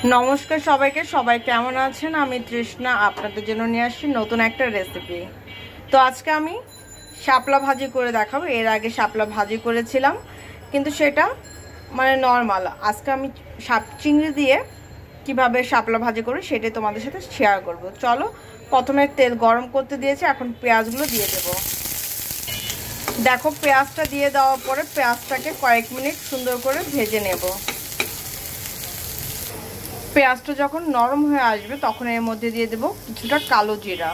নমস্কার সবাইকে, সবাই কেমন আছেন? আমি তৃষ্ণা আপনাদের জন্য নিয়ে আসছি নতুন একটা রেসিপি। তো আজকে আমি শাপলা ভাজি করে দেখাবো। এর আগে শাপলা ভাজি করেছিলাম, কিন্তু সেটা মানে নর্মাল। আজকে আমি চিংড়ি দিয়ে কিভাবে শাপলা ভাজি করি সেটাই তোমাদের সাথে শেয়ার করব। চলো, প্রথমে তেল গরম করতে দিয়েছি, এখন পেঁয়াজগুলো দিয়ে দেব। দেখো, পেঁয়াজটা দিয়ে দেওয়ার পরে পেঁয়াজটাকে কয়েক মিনিট সুন্দর করে ভেজে নেব। পেঁয়াজটা যখন নরম হয়ে আসবে তখন এর মধ্যে দিয়ে দেব কিছুটা কালো জিরা।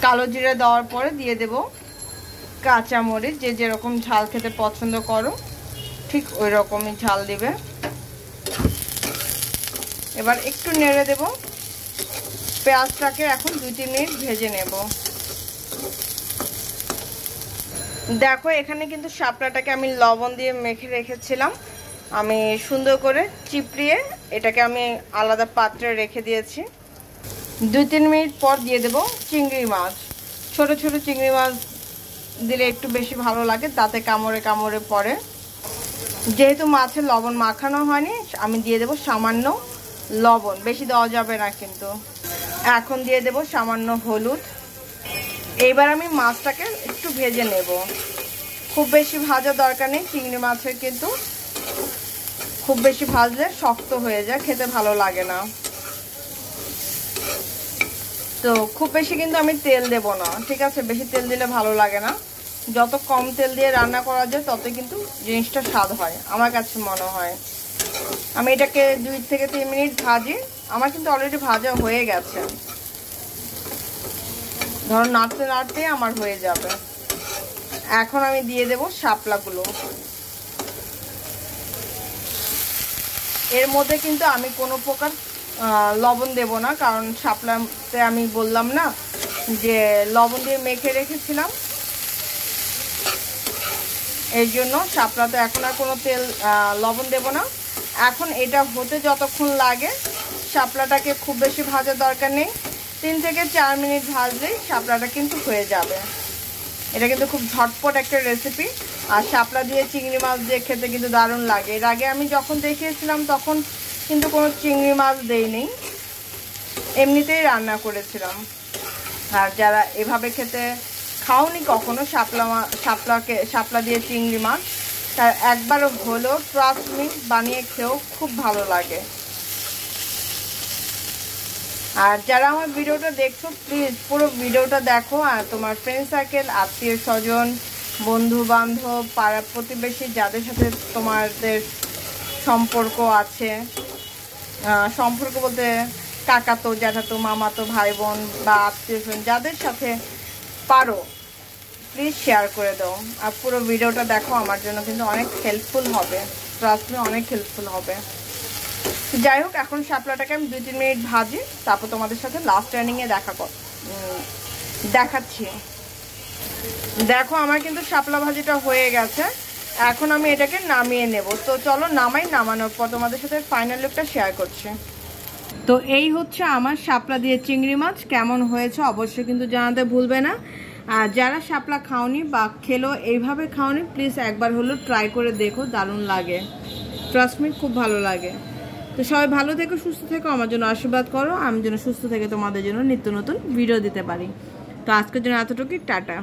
কালো জিরা দেওয়ার পরে দিয়ে দেব কাঁচামরিচ। যে যেরকম ঝাল খেতে পছন্দ করো ঠিক ওই রকমই ঝাল দিবে। এবার একটু নেড়ে দেব। পেঁয়াজটাকে এখন 2-3 মিনিট ভেজে নেব। দেখো, এখানে কিন্তু শাপলাটাকে আমি লবণ দিয়ে মেখে রেখেছিলাম। আমি সুন্দর করে চিপড়িয়ে এটাকে আমি আলাদা পাত্রে রেখে দিয়েছি। 2-3 মিনিট পর দিয়ে দেব চিংড়ি মাছ। ছোট ছোট চিংড়ি মাছ দিলে একটু বেশি ভালো লাগে, তাতে কামড়ে কামড়ে পড়ে। যেহেতু মাছের লবণ মাখানো হয়নি, আমি দিয়ে দেব সামান্য লবণ, বেশি দেওয়া যাবে না কিন্তু। এখন দিয়ে দেব সামান্য হলুদ। এইবার আমি মাছটাকে একটু ভেজে নেব। খুব বেশি ভাজা দরকার নেই, চিংড়ি মাছের কিন্তু খুব বেশি ভাজলে শক্ত হয়ে যায়, খেতে ভালো লাগে না। তো খুব বেশি কিন্তু আমি তেল দেব না, ঠিক আছে? বেশি তেল দিলে ভালো লাগে না। যত কম তেল দিয়ে রান্না করা যায় তত কিন্তু জিনিসটা স্বাদ হয়, আমার কাছে মনে হয়। আমি এটাকে 2-3 মিনিট ভাজি। আমার কিন্তু অলরেডি ভাজা হয়ে গেছে। ধরো নাড়তে নাড়তে আমার হয়ে যাবে। এখন আমি দিয়ে দেব শাপলাগুলো। এর মধ্যে কিন্তু আমি কোনো প্রকার লবণ দেব না, কারণ শাপলাতে আমি বললাম না যে লবণ দিয়ে মেখে রেখেছিলাম। এর জন্য শাপলাতে এখন আর কোনো লবণ দেব না। এখন এটা হতে যতক্ষণ লাগে, শাপলাটাকে খুব বেশি ভাজার দরকার নেই। 3 থেকে 4 মিনিট ভাজলেই শাপলাটা কিন্তু হয়ে যাবে। এটা কিন্তু খুব ঝটপট একটা রেসিপি। আর শাপলা দিয়ে চিংড়ি মাছ দিয়ে খেতে কিন্তু দারুণ লাগে। এর আগে আমি যখন দেখিয়েছিলাম তখন কিন্তু কোনো চিংড়ি মাছ দেইনি, এমনিতেই রান্না করেছিলাম। আর যারা এভাবে খেতে খাওনি কখনো শাপলা দিয়ে চিংড়ি মাছ, তার একবার হলেও ট্রাস্ট মি বানিয়ে খেয়েও খুব ভালো লাগে। আর যারা আমার ভিডিওটা দেখছো, প্লিজ পুরো ভিডিওটা দেখো। আর তোমার ফ্রেন্ড সার্কেল, আত্মীয় স্বজন, বন্ধু বান্ধব, পাড়া প্রতিবেশী যাদের সাথে তোমাদের সম্পর্ক আছে, সম্পর্ক বলতে কাকাতো, জ্যাঠাতো, মামাতো, ভাই বোন বা আত্মীয় স্বজন, যাদের সাথে পারো প্লিজ শেয়ার করে দাও। আর পুরো ভিডিওটা দেখো, আমার জন্য কিন্তু অনেক হেল্পফুল হবে, ট্রাস্ট মি অনেক হেল্পফুল হবে। যাই হোক, এখন শাপলাটাকে আমি 2-3 মিনিট ভাজি, তারপর তোমাদের সাথে লাস্ট টার্নিংয়ে দেখাচ্ছি। দেখো, আমার কিন্তু শাপলা ভাজিটা হয়ে গেছে। এখন আমি এটাকে নামিয়ে নেব। তো চলো নামানোর পর তোমাদের সাথে ফাইনাল লুকটা শেয়ার করছি। তো এই হচ্ছে আমার শাপলা দিয়ে চিংড়ি মাছ। কেমন হয়েছে অবশ্যই কিন্তু জানাতে ভুলবে না। আর যারা শাপলা খাওনি বা খেলো এইভাবে খাওনি, প্লিজ একবার হলো ট্রাই করে দেখো, দারুণ লাগে, ট্রাস্ট মি খুব ভালো লাগে। তো সবাই ভালো থেকো, সুস্থ থেকো, আমার জন্য আশীর্বাদ করো, আমি যেন সুস্থ থেকে তোমাদের জন্য নিত্য নতুন ভিডিও দিতে পারি। তো আজকের জন্য এতটুকুই, টাটা।